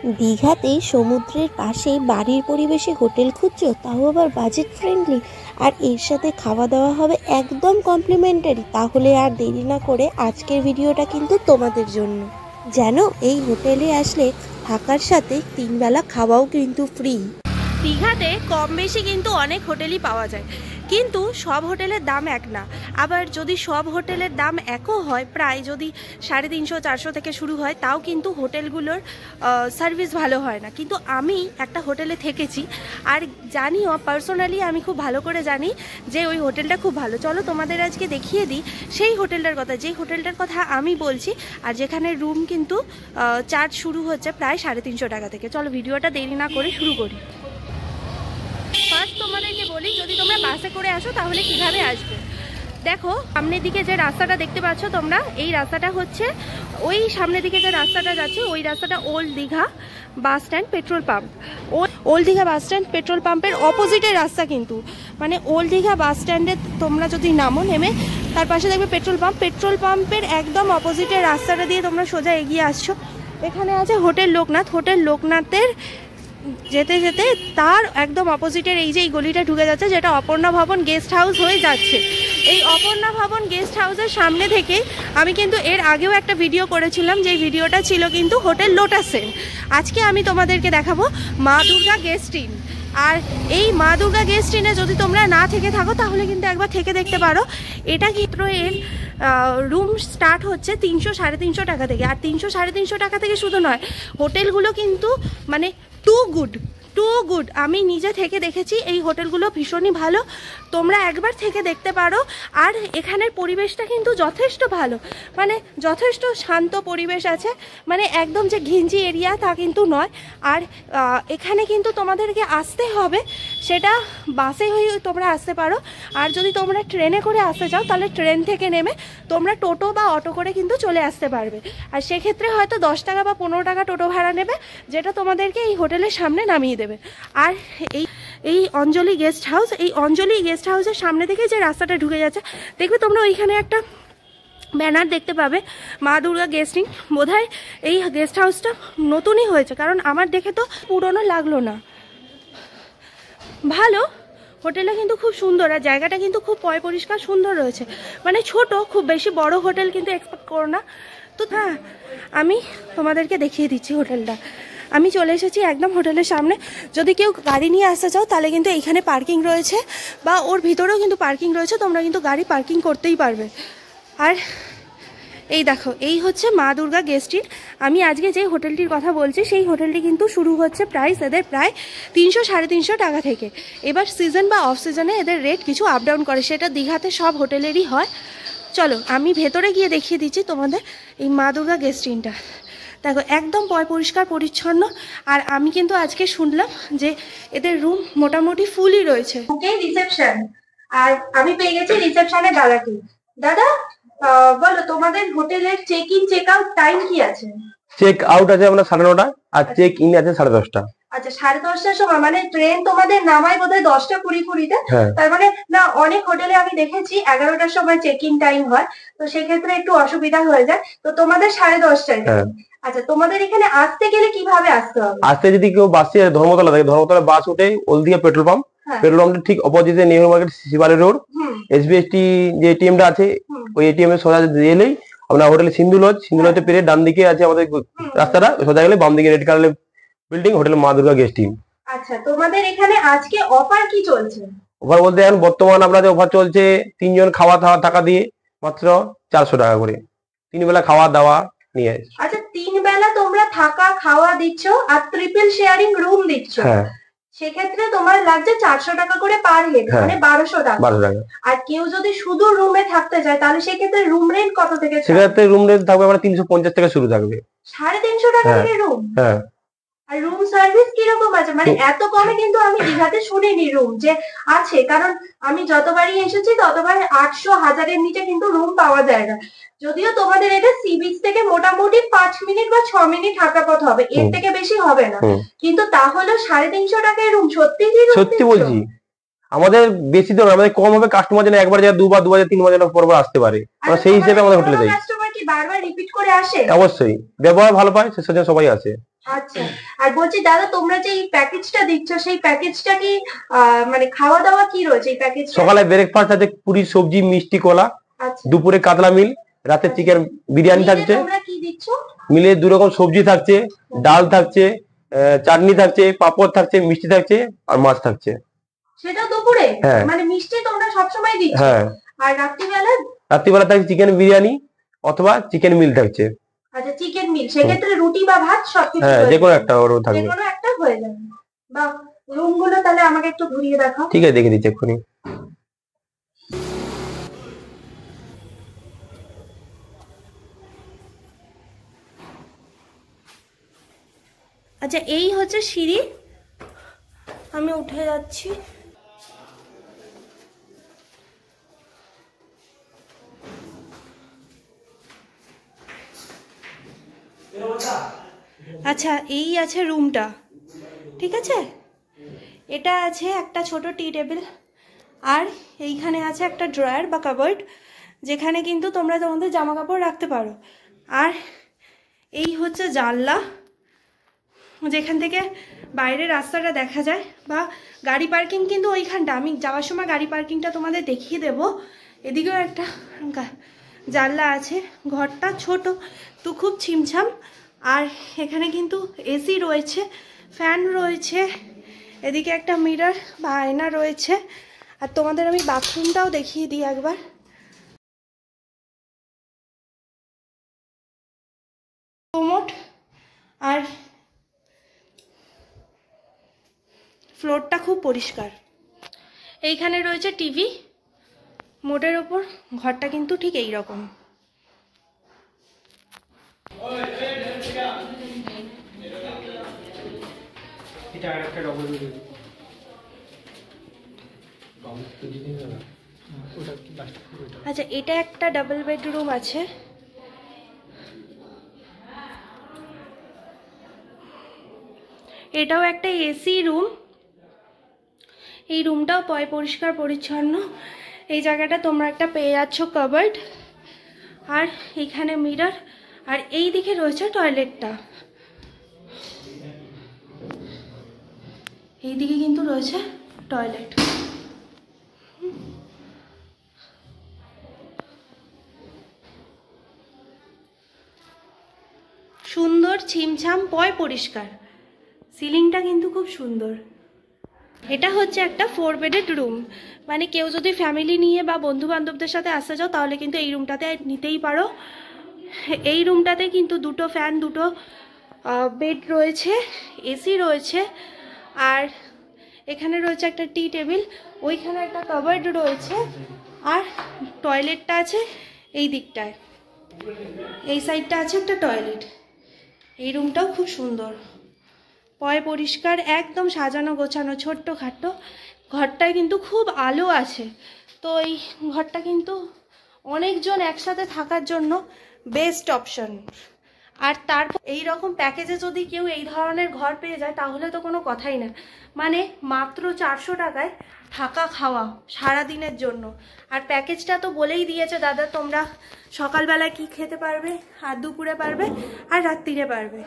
দীঘাতে সমুদ্রের পাশে বাড়ির পরিবেশে হোটেল খুঁজছো, তাও আবার বাজেট ফ্রেন্ডলি, আর এর সাথে খাওয়া দাওয়া হবে একদম কমপ্লিমেন্টারি। তাহলে আর দেরি না করে আজকের ভিডিওটা কিন্তু তোমাদের জন্য। জানো, এই হোটেলে আসলে থাকার সাথে 3 বেলা খাওয়াও কিন্তু ফ্রি। দীঘাতে কম বেশি কিন্তু অনেক হোটেলই পাওয়া যায়, কিন্তু সব হোটেলের দাম এক না। আবার যদি সব হোটেলের দাম একও হয়, প্রায় যদি 350-400 থেকে শুরু হয়, তাও কিন্তু হোটেলগুলোর সার্ভিস ভালো হয় না। কিন্তু আমি একটা হোটেলে থেকেছি আর জানিও, পার্সোনালি আমি খুব ভালো করে জানি যে ওই হোটেলটা খুব ভালো। চলো তোমাদের আজকে দেখিয়ে দিই সেই হোটেলটার কথা, যেই হোটেলটার কথা আমি বলছি, আর যেখানে রুম কিন্তু চার্জ শুরু হচ্ছে প্রায় 350 টাকা থেকে। চলো ভিডিওটা দেরি না করে শুরু করি। ফার্স্ট তোমাদেরকে বলি, যদি তোমরা বাসে করে আসো তাহলে কিভাবে আসবে। দেখো, সামনের দিকে যে রাস্তাটা দেখতে পাচ্ছ তোমরা, এই রাস্তাটা হচ্ছে ওই সামনের দিকে যে রাস্তাটা যাচ্ছে, ওই রাস্তাটা old Digha bus stand petrol pump. Old Digha bus stand petrol পাম্পের অপোজিটের রাস্তা কিন্তু, মানে ওল্ড দীঘা বাস স্ট্যান্ডে তোমরা যদি নামো, নেমে তার পাশে দেখবে পেট্রোল পাম্প। পেট্রোল পাম্পের একদম অপোজিটের রাস্তাটা দিয়ে তোমরা সোজা এগিয়ে আসছো। এখানে আছে হোটেল লোকনাথ। হোটেল লোকনাথের যেতে যেতে তার একদম অপোজিটের এই যে এই গলিটা ঢুকে যাচ্ছে, যেটা অপর্ণা ভবন গেস্ট হাউস হয়ে যাচ্ছে। এই অপর্ণা ভবন গেস্ট হাউসের সামনে থেকে আমি কিন্তু এর আগেও একটা ভিডিও করেছিলাম, যে ভিডিওটা ছিল কিন্তু হোটেল লোটাসের। আজকে আমি তোমাদেরকে দেখাবো মা দুর্গা গেস্ট ইন। আর এই মা দুর্গা গেস্ট ইনে যদি তোমরা না থেকে থাকো, তাহলে কিন্তু একবার থেকে দেখতে পারো। এটা কিন্তু এর রুম স্টার্ট হচ্ছে 300-350 টাকা থেকে। আর 300-350 টাকা থেকে শুধু নয়, হোটেলগুলো কিন্তু মানে টু গুড। আমি নিজে থেকে দেখেছি, এই হোটেলগুলো ভীষণই ভালো, তোমরা একবার থেকে দেখতে পারো। আর এখানের পরিবেশটা কিন্তু যথেষ্ট ভালো, মানে যথেষ্ট শান্ত পরিবেশ আছে, মানে একদম যে ঘিঞ্জি এরিয়া তা কিন্তু নয়। আর এখানে কিন্তু তোমাদেরকে আসতে হবে, সেটা বাসে হয়ে তোমরা আসতে পারো। আর যদি তোমরা ট্রেনে করে আসতে চাও, তাহলে ট্রেন থেকে নেমে তোমরা টোটো বা অটো করে কিন্তু চলে আসতে পারবে। আর সেক্ষেত্রে হয়তো 10 টাকা বা 15 টাকা টোটো ভাড়া নেবে, যেটা তোমাদেরকে এই হোটেলের সামনে নামিয়ে দেবে। আর এই অঞ্জলি গেস্ট হাউস, এই অঞ্জলি গেস্ট হাউসের সামনে থেকে যে রাস্তাটা ঢুকে যাচ্ছে, দেখবে তোমরা ওইখানে একটা ব্যানার দেখতে পাবে, মা দুর্গা গেস্ট ইন। বোধহয় এই গেস্ট হাউসটা নতুনই হয়েছে, কারণ আমার দেখে তো পুরনো লাগলো না। ভালো হোটেলটা কিন্তু খুব সুন্দর, আর জায়গাটা কিন্তু খুব পরিষ্কার সুন্দর রয়েছে। মানে ছোট, খুব বেশি বড় হোটেল কিন্তু এক্সপেক্ট করো না। তো হ্যাঁ, আমি তোমাদেরকে দেখিয়ে দিচ্ছি হোটেলটা। আমি চলে এসেছি একদম হোটেলের সামনে। যদি কেউ গাড়ি নিয়ে আসতে চাও, তাহলে কিন্তু এইখানে পার্কিং রয়েছে, বা ওর ভিতরেও কিন্তু পার্কিং রয়েছে, তোমরা কিন্তু গাড়ি পার্কিং করতেই পারবে। আর এই দেখো, এই হচ্ছে মা দুর্গা গেস্ট ইন। আমি আজকে যে হোটেলটির কথা বলছি, সেই হোটেলটি কিন্তু শুরু হচ্ছে প্রাইস এদের প্রায় 300-350 টাকা থেকে। এবার সিজন বা অফ সিজনে এদের রেট কিছু আপ ডাউন করে, সেটা দীঘাতে সব হোটেলেরই হয়। চলো আমি ভেতরে গিয়ে দেখিয়ে দিচ্ছি তোমাদের এই মা দুর্গা গেস্ট ইনটা। দেখো, একদম পরিষ্কার পরিচ্ছন্ন। আর আমি কিন্তু আজকে শুনলাম যে এদের রুম মোটামুটি ফুলই রয়েছে। ওকে, রিসেপশন। আর আমি পেয়ে গেছি রিসেপশনে দাদাকে। দাদা, বলো তোমাদের হোটেলের check in check out time কি আছে? চেক আউট আছে আমরা 9:30, আর চেক ইন আছে 10:30। আচ্ছা, 10:30টার সময়, মানে ট্রেন তোমাদের নামায় বোধহয় 10:20-20-তে। তার মানে না, অনেক হোটেলে আমি দেখেছি 11টার সময় চেক ইন টাইম হয়, তো সেক্ষেত্রে একটু অসুবিধা হয়ে যায়। তো তোমাদের 10:30টায়। আচ্ছা, তোমাদের এখানে আসতে গেলে কিভাবে আসতে হবে? আসতে যদি কেউ বাসে ধর্মতলা থাকে, ধর্মতলা বাস উঠে ওলদিয়া পেট্রোল পাম্প, পেট্রোল পাম্পের ঠিক অপোজিটে নেহরু মার্কেট শিবালী রোড, এসবিএসটি যে এটিএমটা আছে, ওই এটিএম এর সোজা গেলেই আপনার হোটেল সিন্ধু লজে পেরে ডান দিকে আছে আমাদের রাস্তাটা, সোজা গেলে বাম দিকে রেড কালারের বিল্ডিং, হোটেল মা দুর্গা গেস্ট ইন। আচ্ছা, তোমাদের এখানে আজকে অফার কি চলছে? অফার বলতে এখন বর্তমান আপনাদের অফার চলছে 3 জন খাওয়া থাকা দিয়ে মাত্র 400 টাকা করে, 3 বেলা খাওয়া দাওয়া নিয়ে। আচ্ছা, 3 বেলা তোমরা থাকা খাওয়া দিচ্ছ, আর ট্রিপল শেয়ারিং রুম দিচ্ছ। হ্যাঁ, সেক্ষেত্রে তোমার লাগছে 400 টাকা করে পার হেড, মানে 1200 টাকা। আর কেউ যদি শুধু রুমে থাকতে চায়, তাহলে সেক্ষেত্রে রুম রেন্ট কত থেকে? সেক্ষেত্রে রুম রেন্ট থাকবে মানে 350 টাকা শুরু থাকবে। 350 টাকা থেকে রুম? হ্যাঁ। আর রুম সার্ভিস কিরকম আছে? মানে এত কমে কিন্তু আমি দীঘাতে শুনিনি রুম যে আছে, কারণ আমি যতবারই এসেছি ততবার 800-1000-এর নিচে কিন্তু রুম পাওয়া যায় না। যদিও তোমাদের এটা সি বিচ থেকে মোটামুটি 5 মিনিট বা 6 মিনিট হাঁটা পথ হবে, এর থেকে বেশি হবে না। কিন্তু তাহলে 350 টাকায় রুম? সত্যি কি? সত্যি বলছি, আমাদের বেশি তো আমাদের কম হবে, কাস্টমার যেন একবার যায়, দুবার 3বার যেন পরবার আসতে পারে, আমরা সেই হিসেবে আমাদের হোটেলে যাই। কাস্টমার কি বারবার রিপিট করে আসে? অবশ্যই, ব্যবহার ভালো পায়, সেজন্য সবাই আসে। আচ্ছা, আর বলছি দাদা তোমরা যে এই প্যাকেজটা দিচ্ছ সেই প্যাকেজটা কি মানে খাওয়া দাওয়া কি রয়েছে এই প্যাকেজ? সকালে ব্রেকফাস্ট আছে, পুরি সবজি মিষ্টি কলা, আচ্ছা, দুপুরে কাতলা মিল, রাতে চিকেন বিরিয়ানি থাকছে। তোমরা কি দিচ্ছ? মিলে 2 রকম সবজি থাকছে, ডাল থাকছে, চাটনি থাকছে, পাপড় থাকছে, মিষ্টি থাকছে আর মাছ থাকছে। সেটা দুপুরে? হ্যাঁ। মানে মিষ্টি তোমরা সবসময় দিচ্ছ? হ্যাঁ। আর রাত্রিবেলা? রাত্রিবেলা থাকছে চিকেন বিরিয়ানি অথবা চিকেন মিল থাকছে। আচ্ছা, চিকেন মিল, সেক্ষেত্রে রুটি বা ভাত সবকিছু? হ্যাঁ, যে কোনো একটা ওরও থাকবে। যে কোনো একটা হয়ে যাবে। বাহ, রুমগুলো তাহলে আমাকে একটু ঘুরিয়ে দেখাও। ঠিক আছে, দেখে দিচ্ছি এক্ষুনি। আচ্ছা, এই হচ্ছে সিঁড়ি, আমি উঠে যাচ্ছি। আচ্ছা, এই আছে রুমটা, ঠিক আছে। এটা আছে একটা ছোট টি টেবিল, আর এইখানে আছে একটা ড্রয়ার বা কাবার্ড, যেখানে কিন্তু তোমরা তোমাদের জামা কাপড় রাখতে পারো। আর এই হচ্ছে জানলা, যেখান থেকে বাইরের রাস্তাটা দেখা যায়, বা গাড়ি পার্কিং কিন্তু ওইখানটা, আমি যাওয়ার সময় গাড়ি পার্কিংটা তোমাদের দেখিয়ে দেব। এদিকেও একটা জানলা আছে। ঘরটা ছোট তো খুব ছিমছাম, আর এখানে কিন্তু এসি রয়েছে, ফ্যান রয়েছে, এদিকে একটা মিরর বা আয়না রয়েছে। আর তোমাদের আমি বাথরুমটাও দেখিয়ে দিই একবার। কোমোড, আর ফ্লোরটা খুব পরিষ্কার। এইখানে রয়েছে টিভি মোটের ওপর। ঘরটা কিন্তু ঠিক এই রকম। আচ্ছা, এটা একটা ডাবল বেডরুম আছে। এটাও একটা এসি রুম। এই রুমটাও পরিষ্কার পরিচ্ছন্ন। এই জায়গাটা তোমরা একটা পেয়ে যাচ্ছ কাবার্ড, আর এইখানে মিরর, আর এই দিকে রয়েছে টয়লেটটা। এই দিকে কিন্তু রয়েছে টয়লেট। সুন্দর ছিমছাম পরিষ্কার। সিলিংটা কিন্তু খুব সুন্দর। এটা হচ্ছে একটা 4 বেডেড রুম, মানে কেউ যদি ফ্যামিলি নিয়ে বা বন্ধু বান্ধবদের সাথে আসতে যাও তাহলে কিন্তু এই রুমটাতে নিতেই পারো। এই রুমটাতে কিন্তু 2টো ফ্যান, 2টো বেড রয়েছে, এসি রয়েছে, আর এখানে রয়েছে একটা টি টেবিল, ওইখানে একটা কাবার্ড রয়েছে, আর টয়লেটটা আছে এই দিকটায়। এই সাইডটা আছে একটা টয়লেট। এই রুমটাও খুব সুন্দর, পরিষ্কার, একদম সাজানো গোছানো, ছোট্ট খাট্টো। ঘরটায় কিন্তু খুব আলো আছে, তো এই ঘরটা কিন্তু অনেকজন একসাথে থাকার জন্য বেস্ট অপশন। আর তারপর এই রকম প্যাকেজে যদি কেউ এই ধরনের ঘর পেয়ে যায় তাহলে তো কোনো কথাই না। মানে মাত্র 400 টাকায় থাকা খাওয়া সারা দিনের জন্য। আর প্যাকেজটা তো বলেই দিয়েছে দাদা, তোমরা সকালবেলায় কি খেতে পারবে, আর দুপুরে পারবে, আর রাত্রিরে পারবে।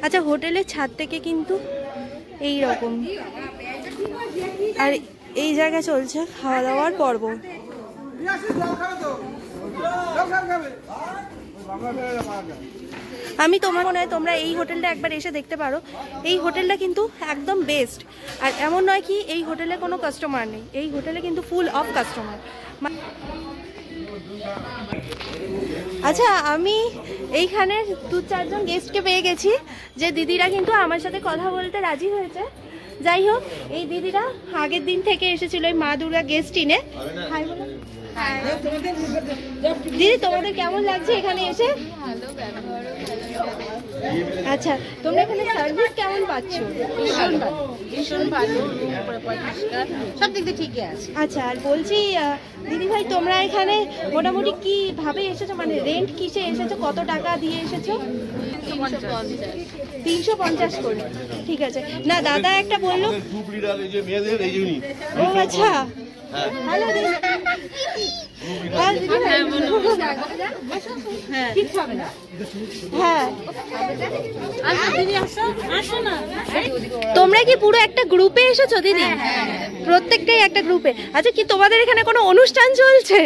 আচ্ছা, হোটেলের ছাদ থেকে কিন্তু এই রকম, আর এই জায়গায় চলছে খাওয়া দাওয়ার পর্ব। আমি তোমার মনে হয় তোমরা এই হোটেলটা একবার এসে দেখতে পারো। এই হোটেলটা কিন্তু একদম বেস্ট। আর এমন নয় কি এই হোটেলে কোনো কাস্টমার নেই, এই হোটেলে কিন্তু ফুল অফ কাস্টমার। আচ্ছা, আমি এইখানে 2-4 জন গেস্টকে পেয়ে গেছি, যে দিদিরা কিন্তু আমার সাথে কথা বলতে রাজি হয়েছে। যাই হোক, এই দিদিরা আগের দিন থেকে এসেছিল এই মা দুর্গা গেস্ট ইনে। হাই বলো। দিদি, তোমাদের কেমন লাগছে এখানে এসে? আচ্ছা, তোমরা এখানে সার্ভিস কেমন পাচ্ছ? ভীষণ ভালো, সব দিক দিয়ে ঠিকই আছে। আচ্ছা, আর বলছি দিদি ভাই, তোমরা এখানে মোটামুটি কি ভাবে এসেছো, মানে রেন্ট কিসে এসেছো, কত টাকা দিয়ে এসেছো? 350 করে, ঠিক আছে। না, দাদা একটা বললো। ও আচ্ছা, হ্যালো দিদি। হ্যাঁ, তোমরা কি পুরো একটা গ্রুপে এসেছো দিদি? প্রত্যেকটাই একটা গ্রুপে। আচ্ছা, কি তোমাদের এখানে কোনো অনুষ্ঠান চলছে?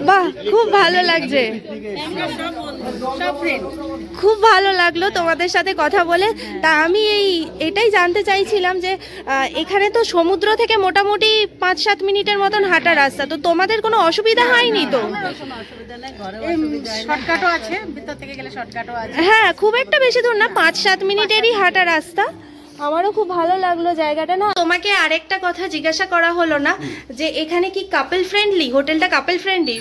বাহ, খুব ভালো লাগছে, খুব ভালো লাগলো তোমাদের সাথে কথা বলে। তা আমি এটাই জানতে চাইছিলাম যে এখানে তো সমুদ্র থেকে মোটামুটি 5-7 মিনিটের মতন হাঁটা রাস্তা, তো তোমাদের কোনো অসুবিধা হয়নি তো? শর্টকাটও আছে, ভিতর থেকে গেলে শর্টকাটও আছে। হ্যাঁ, খুব একটা বেশি দূর না, 5-7 মিনিটেরই হাঁটা রাস্তা। আমারও খুব ভালো লাগলো জায়গাটা। না, তোমাকে আরেকটা কথা জিজ্ঞাসা করা হলো না যে এখানে কি কাপল ফ্রেন্ডলি, হোটেলটা কাপল ফ্রেন্ডলি?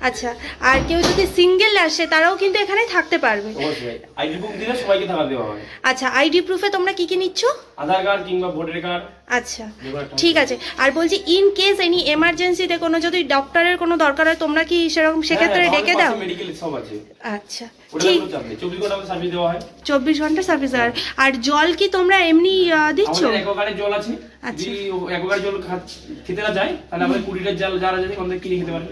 আচ্ছা, আর কেউ যদি সিঙ্গেল আসে তারাও কিন্তু এখানে থাকতে পারবে? আইডি বুক দিলে সবাইকে থাকা দেওয়া হবে। আচ্ছা, আইডি প্রুফে তোমরা কি কি নিচ্ছ? আধার কার্ড কিংবা ভোটার কার্ড। আচ্ছা, ঠিক আছে। আর বলছি, ইন কেস এনি এমার্জেন্সিতে কোনো যদি ডক্টরের কোনো দরকার হয়, তোমরা কি সেরকম সেক্ষেত্রে ডেকে দাও? মেডিকেল সব আছে। আচ্ছা, ঠিক। 24 ঘন্টা সার্ভিস দেওয়া হয়। 24 ঘন্টা সার্ভিস। আর জল কি তোমরা এমনি দিচ্ছ? আমাদের অ্যাকোয়াগার্ডের জল আছে। যদি অ্যাকোয়াগার্ড জল খেতে না যায় তাহলে আমাদের 20 লিটার জল যারা আছে আমাদের কিনে খেতে পারে।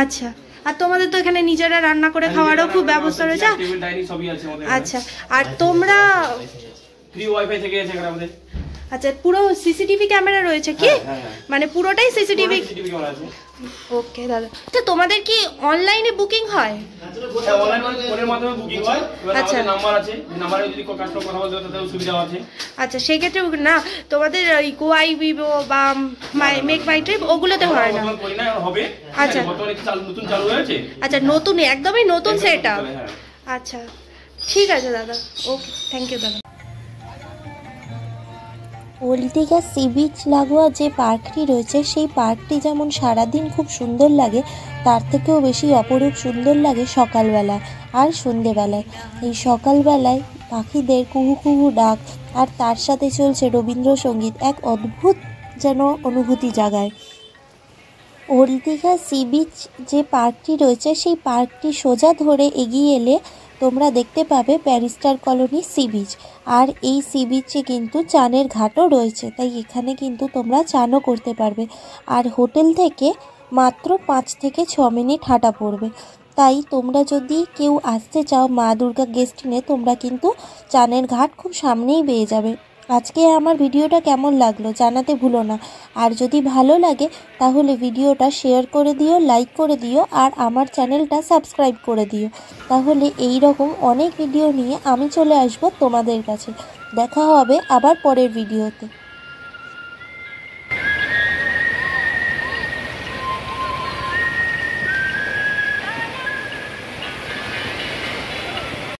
আচ্ছা, আর তোমাদের তো এখানে নিজেরা রান্না করে খাওয়ারও খুব ব্যবস্থা রয়েছে। টেবিল ডাইনিং সবই আছে আমাদের। আচ্ছা, আর তোমরা ফ্রি ওয়াইফাই থেকে আছে এখানে আমাদের। আচ্ছা, পুরো সিসিটিভি ক্যামেরা রয়েছে কি? মানে পুরোটাই সিসিটিভি ক্যামেরা আছে। ওকে দাদা। তো তোমাদের কি অনলাইনে বুকিং হয়? হ্যাঁ, অনলাইন ফোনের মাধ্যমে বুকিং হয়। আচ্ছা, নাম্বার আছে, নাম্বারে যদি কাস্টমার কথা বলতে তাহলে সুবিধা আছে। আচ্ছা, সেই ক্ষেত্রে না তোমাদের ওই কোয়াই ভিভো বা মেক মাই ট্রিপ ওগুলোতে হয় না? হবে। আচ্ছা, নতুন চালু হয়েছে। আচ্ছা, নতুন, একদমই নতুন সেটআপ। আচ্ছা, ঠিক আছে দাদা, ওকে, থ্যাংক ইউ দাদা। ওল্ড দীঘা সি বিচ লাগোয়া যে পার্কটি রয়েছে, সেই পার্কটি যেমন সারাদিন খুব সুন্দর লাগে, তার থেকেও বেশি অপরূপ সুন্দর লাগে সকালবেলা আর সন্ধেবেলায়। এই সকালবেলায় পাখিদের কুহু কুহু ডাক আর তার সাথে চলছে রবীন্দ্রসঙ্গীত, এক অদ্ভুত যেন অনুভূতি জাগায়। ওল্ড দীঘা সি বিচ যে পার্কটি রয়েছে, সেই পার্কটি সোজা ধরে এগিয়ে এলে তোমরা দেখতে পাবে ব্যারিস্টার কলোনি সি বিচ। আর এই সি বিচে কিন্তু চানের ঘাটও রয়েছে, তাই এখানে কিন্তু তোমরা চানও করতে পারবে। আর হোটেল থেকে মাত্র 5 থেকে 6 মিনিট হাঁটা পড়বে। তাই তোমরা যদি কেউ আসতে চাও মা দুর্গা গেস্ট ইনে, তোমরা কিন্তু চানের ঘাট খুব সামনেই পেয়ে যাবে। আজকে আমার ভিডিওটা কেমন লাগলো জানাতে ভুলো না। আর যদি ভালো লাগে তাহলে ভিডিওটা শেয়ার করে দিও, লাইক করে দিও, আর আমার চ্যানেলটা সাবস্ক্রাইব করে দিও। তাহলে এই রকম অনেক ভিডিও নিয়ে আমি চলে আসবো তোমাদের কাছে। দেখা হবে আবার পরের ভিডিওতে।